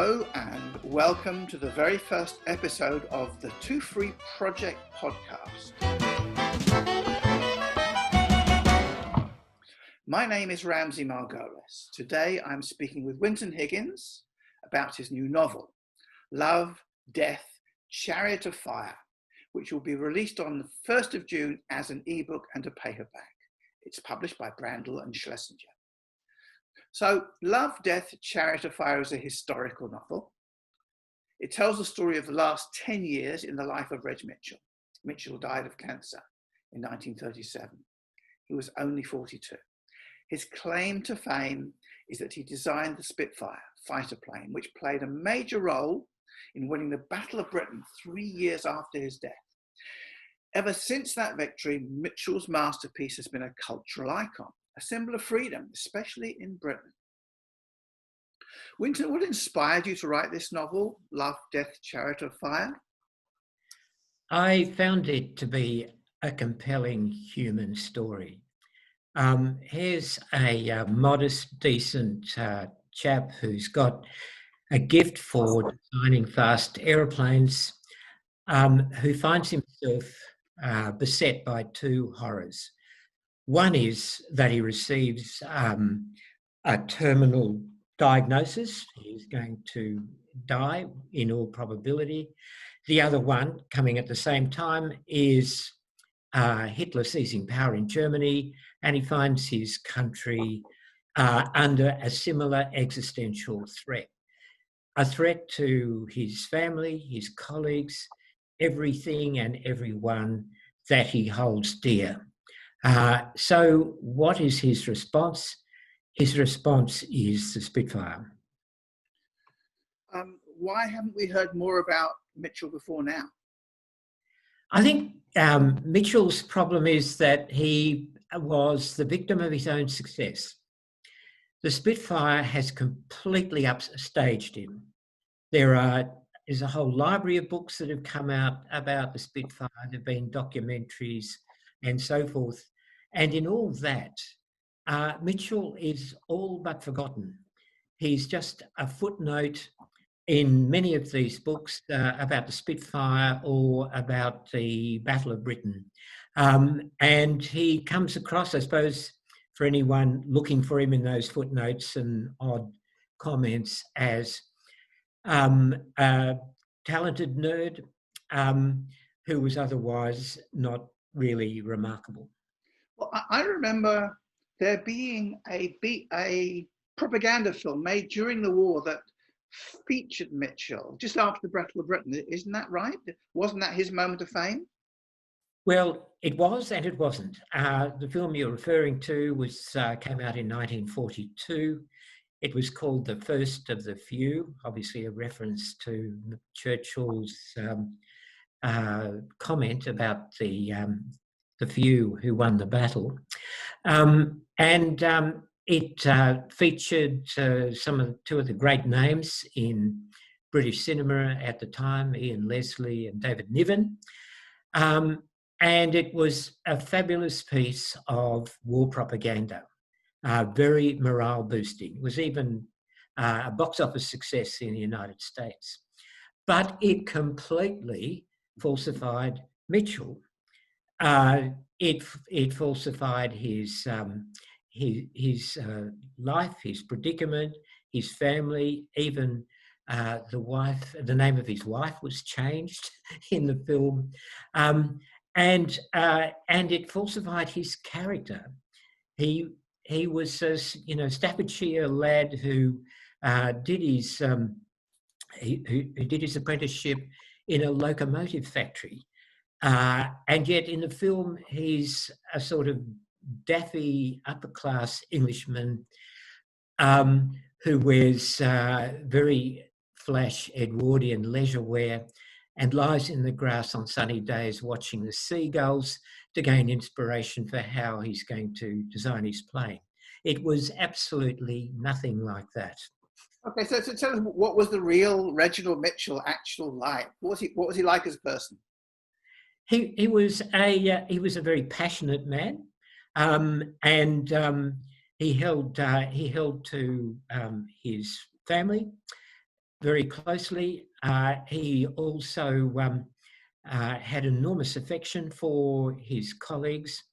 Hello and welcome to the very first episode of the Tuwhiri Project podcast. My name is Ramsey Margolis. Today I'm speaking with Winton Higgins about his new novel, Love, Death, Chariot of Fire, which will be released on the 1st of June as an ebook and a paperback. It's published by Brandl and Schlesinger. So, Love, Death, Chariot of Fire is a historical novel. It tells the story of the last 10 years in the life of Reg Mitchell. Mitchell died of cancer in 1937. He was only 42. His claim to fame is that he designed the Spitfire fighter plane, which played a major role in winning the Battle of Britain 3 years after his death. Ever since that victory, Mitchell's masterpiece has been a cultural icon, a symbol of freedom, especially in Britain. Winton, what inspired you to write this novel, Love, Death, Chariot of Fire? I found it to be a compelling human story. Here's a modest, decent chap who's got a gift for designing fast aeroplanes, who finds himself beset by two horrors. One is that he receives a terminal diagnosis. He's going to die in all probability. The other one, coming at the same time, is Hitler seizing power in Germany, and he finds his country under a similar existential threat. A threat to his family, his colleagues, everything and everyone that he holds dear. So what is his response? His response is the Spitfire. Why haven't we heard more about Mitchell before now? I think Mitchell's problem is that he was the victim of his own success. The Spitfire has completely upstaged him. There's a whole library of books that have come out about the Spitfire. There have been documentaries and so forth. And in all that, Mitchell is all but forgotten. He's just a footnote in many of these books about the Spitfire or about the Battle of Britain. And he comes across, I suppose, for anyone looking for him in those footnotes and odd comments, as a talented nerd who was otherwise not really remarkable. Well, I remember there being a propaganda film made during the war that featured Mitchell just after the Battle of Britain. Isn't that right? Wasn't that his moment of fame? Well, it was and it wasn't. The film you're referring to came out in 1942. It was called The First of the Few, obviously a reference to Churchill's comment about the few who won the battle. It featured two of the great names in British cinema at the time, Ian Leslie and David Niven. And it was a fabulous piece of war propaganda, very morale boosting. It was even a box office success in the United States. But it completely falsified Mitchell. It falsified his life, his predicament, his family, even the name of his wife was changed in the film, and it falsified his character. He was a Staffordshire lad who did his apprenticeship in a locomotive factory. And yet in the film, he's a sort of daffy upper-class Englishman who wears very flash Edwardian leisure wear and lies in the grass on sunny days watching the seagulls to gain inspiration for how he's going to design his plane. It was absolutely nothing like that. Okay, so tell us, what was the real Reginald Mitchell actual like? What was he like as a person? He was a very passionate man, and he held to his family. very closely. He also had enormous affection for his colleagues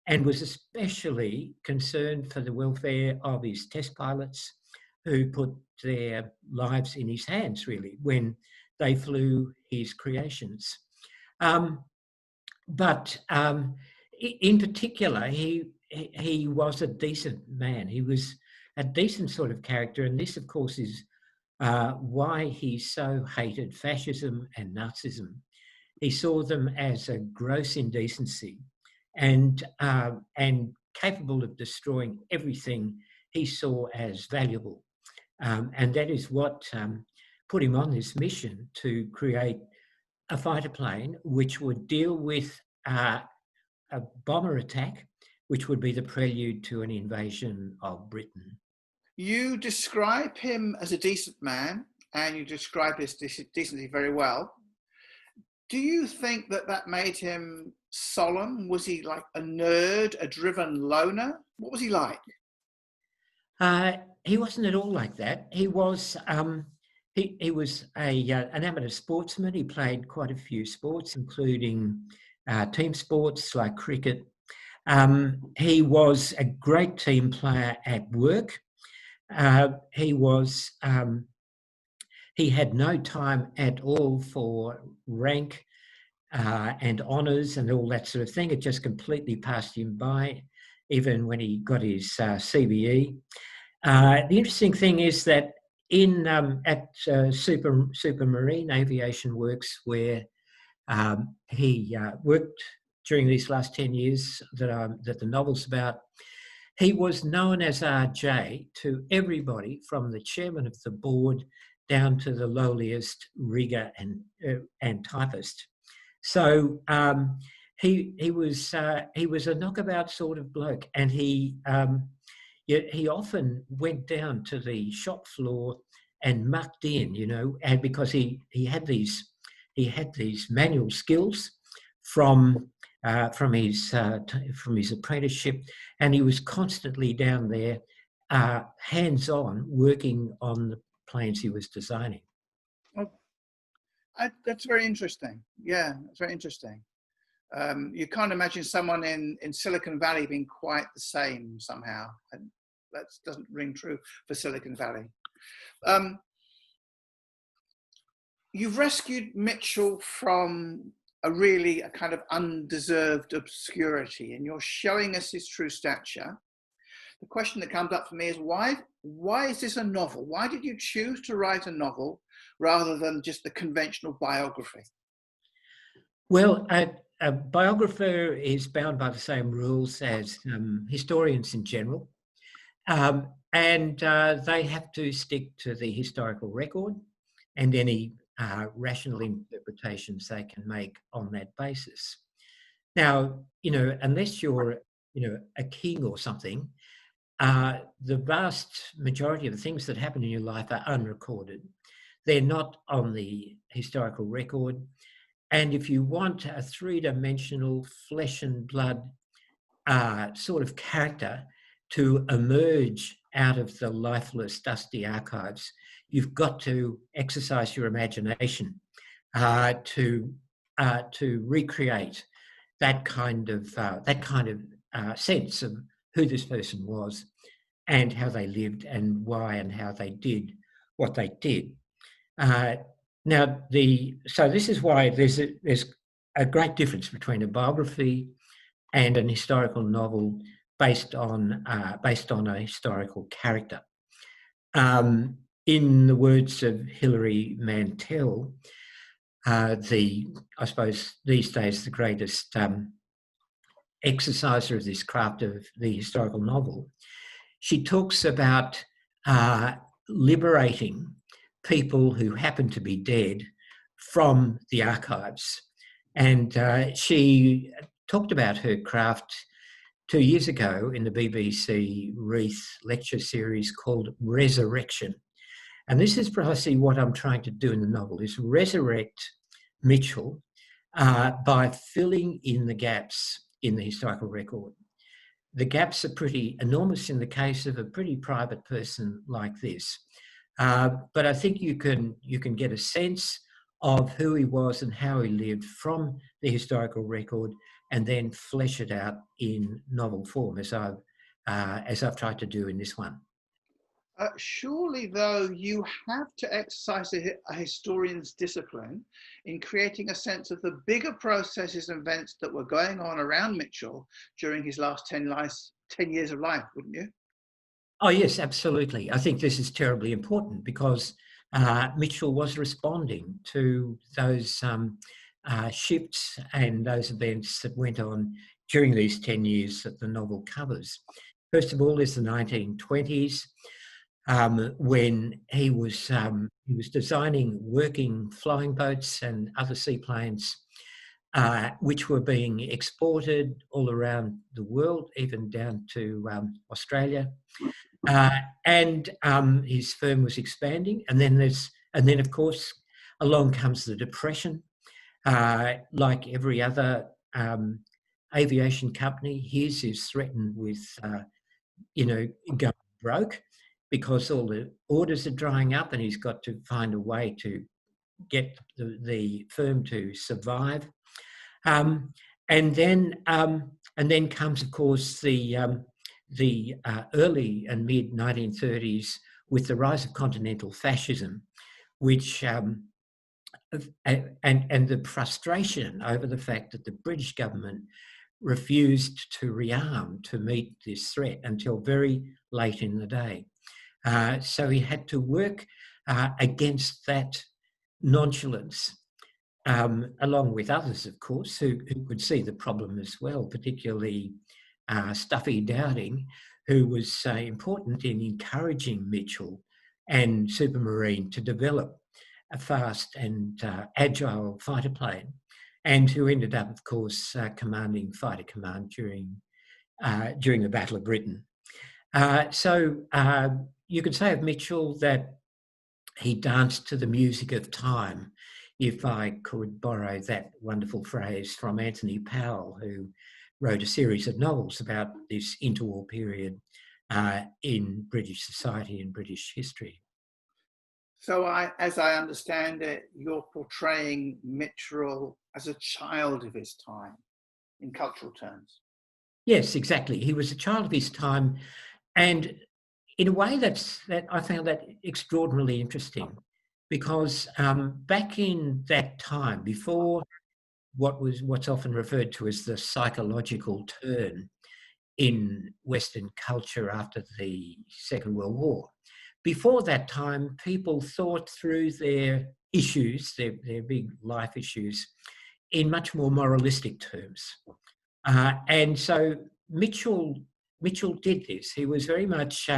and was especially concerned for the welfare of his test pilots, who put their lives in his hands, really, when they flew his creations. But in particular, he was a decent man. He was a decent sort of character, and this, of course, is why he so hated fascism and Nazism. He saw them as a gross indecency and capable of destroying everything he saw as valuable. And that is what put him on this mission to create a fighter plane which would deal with a bomber attack, which would be the prelude to an invasion of Britain. You describe him as a decent man, and you describe his decency very well. Do you think that that made him solemn? Was he like a nerd, a driven loner? What was he like? He wasn't at all like that. He was he was an amateur sportsman. He played quite a few sports, including team sports like cricket. He was a great team player at work. He had no time at all for rank and honours and all that sort of thing. It just completely passed him by, even when he got his CBE. The interesting thing is that at Supermarine Aviation Works, where he worked during these last 10 years that the novel's about, he was known as RJ to everybody, from the chairman of the board down to the lowliest rigger and typist. So he was a knockabout sort of bloke, and he often went down to the shop floor and mucked in, and because he had these manual skills from his apprenticeship, and he was constantly down there, hands-on, working on the planes he was designing. Oh, that's very interesting. Yeah, it's very interesting. You can't imagine someone in Silicon Valley being quite the same somehow. And that doesn't ring true for Silicon Valley. You've rescued Mitchell from a kind of undeserved obscurity, and you're showing us his true stature. The question that comes up for me is why is this a novel? Why did you choose to write a novel rather than just the conventional biography? Well, a biographer is bound by the same rules as historians in general, and they have to stick to the historical record and any rational interpretations they can make on that basis. Now, unless you're, a king or something, the vast majority of the things that happen in your life are unrecorded. They're not on the historical record. And if you want a three-dimensional flesh and blood sort of character to emerge out of the lifeless, dusty archives, you've got to exercise your imagination to recreate that kind of sense of who this person was and how they lived and why and how they did what they did. So this is why there's a great difference between a biography and an historical novel based on a historical character. In the words of Hilary Mantel, I suppose these days the greatest exerciser of this craft of the historical novel, she talks about liberating people who happen to be dead from the archives. And she talked about her craft 2 years ago in the BBC Reith lecture series called Resurrection. And this is precisely what I'm trying to do in the novel, is resurrect Mitchell by filling in the gaps in the historical record. The gaps are pretty enormous in the case of a pretty private person like this, But I think you can get a sense of who he was and how he lived from the historical record, and then flesh it out in novel form, as I've tried to do in this one. Surely, though, you have to exercise a historian's discipline in creating a sense of the bigger processes and events that were going on around Mitchell during his last 10 years of life, wouldn't you? Oh, yes, absolutely. I think this is terribly important because Mitchell was responding to those shifts and those events that went on during these 10 years that the novel covers. First of all, there's the 1920s, when he was designing working flying boats and other seaplanes, which were being exported all around the world, even down to Australia. And his firm was expanding, and then of course along comes the Depression. Like every other aviation company, his is threatened with going broke because all the orders are drying up, and he's got to find a way to get the firm to survive. And then comes, of course, the early and mid 1930s with the rise of continental fascism, which and the frustration over the fact that the British government refused to rearm to meet this threat until very late in the day. So he had to work against that nonchalance, along with others, of course, who could see the problem as well, particularly Stuffy Dowding, who was important in encouraging Mitchell and Supermarine to develop a fast and agile fighter plane, and who ended up, of course, commanding fighter command during the Battle of Britain. So you could say of Mitchell that he danced to the music of time, if I could borrow that wonderful phrase from Anthony Powell, who wrote a series of novels about this interwar period in British society and British history. So as I understand it, you're portraying Mitchell as a child of his time in cultural terms. Yes, exactly. He was a child of his time, and in a way that I found that extraordinarily interesting, because back in that time, before what's often referred to as the psychological turn in Western culture after the Second World War, before that time, people thought through their issues, their big life issues, in much more moralistic terms. And so Mitchell did this. He was very much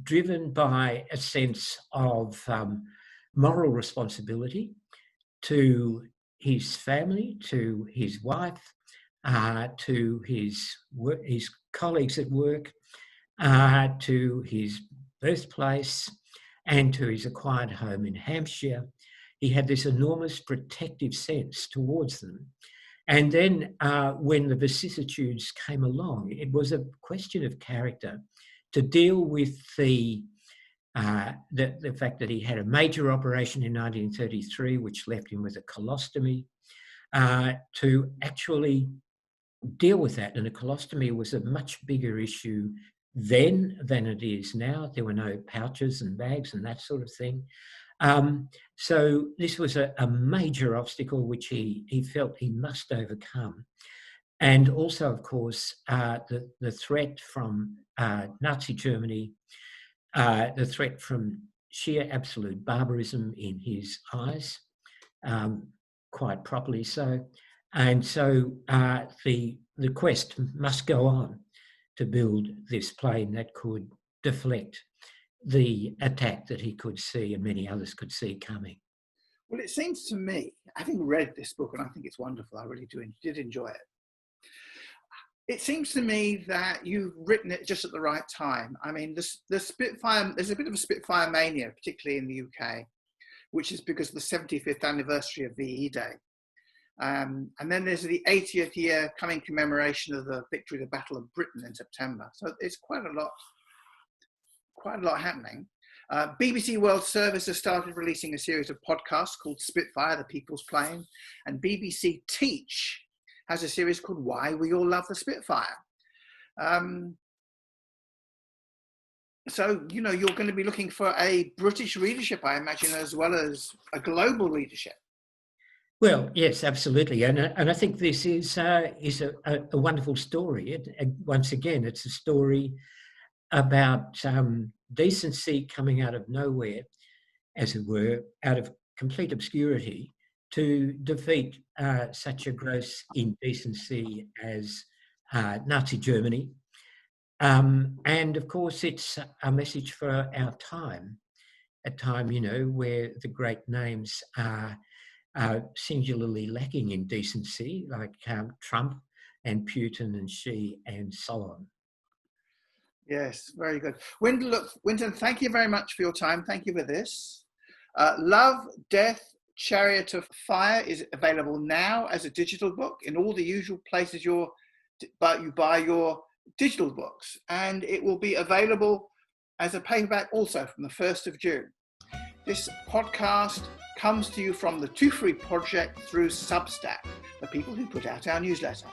driven by a sense of moral responsibility to his family, to his wife, to his colleagues at work, to his birthplace, and to his acquired home in Hampshire. He had this enormous protective sense towards them. And then when the vicissitudes came along, it was a question of character to deal with the fact that he had a major operation in 1933, which left him with a colostomy, to actually deal with that. And a colostomy was a much bigger issue then than it is now. There were no pouches and bags and that sort of thing. So this was a major obstacle which he felt he must overcome. And also, of course, the threat from Nazi Germany, the threat from sheer absolute barbarism in his eyes, quite properly so. And so the quest must go on to build this plane that could deflect the attack that he could see and many others could see coming. Well, it seems to me, having read this book, and I think it's wonderful, I really did enjoy it. It seems to me that you've written it just at the right time. I mean, the Spitfire, there's a bit of a Spitfire mania, particularly in the UK, which is because of the 75th anniversary of VE Day. And then there's the 80th year coming commemoration of the victory of the Battle of Britain in September. So it's quite a lot happening. BBC World Service has started releasing a series of podcasts called Spitfire, the People's Plane, and BBC Teach has a series called Why We All Love the Spitfire. So, you know, you're going to be looking for a British readership, I imagine, as well as a global readership. Well, yes, absolutely, and I think this is a wonderful story. Once again, it's a story about decency coming out of nowhere, as it were, out of complete obscurity, to defeat such a gross indecency as Nazi Germany. And of course, it's a message for our time, a time, you know, where the great names are singularly lacking in decency, like Trump and Putin and Xi and so on. Yes, very good. Winton, thank you very much for your time. Thank you for this. Love, Death, Chariot of Fire is available now as a digital book in all the usual places you buy your digital books, and it will be available as a paperback also from the 1st of June. This podcast comes to you from the Tuwhiri project through Substack, the people who put out our newsletter.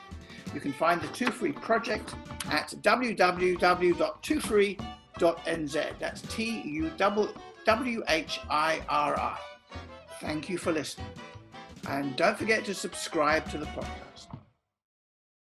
You can find the Tuwhiri project at www.tuwhiri.nz. That's TUWHIRI. Thank you for listening. And don't forget to subscribe to the podcast.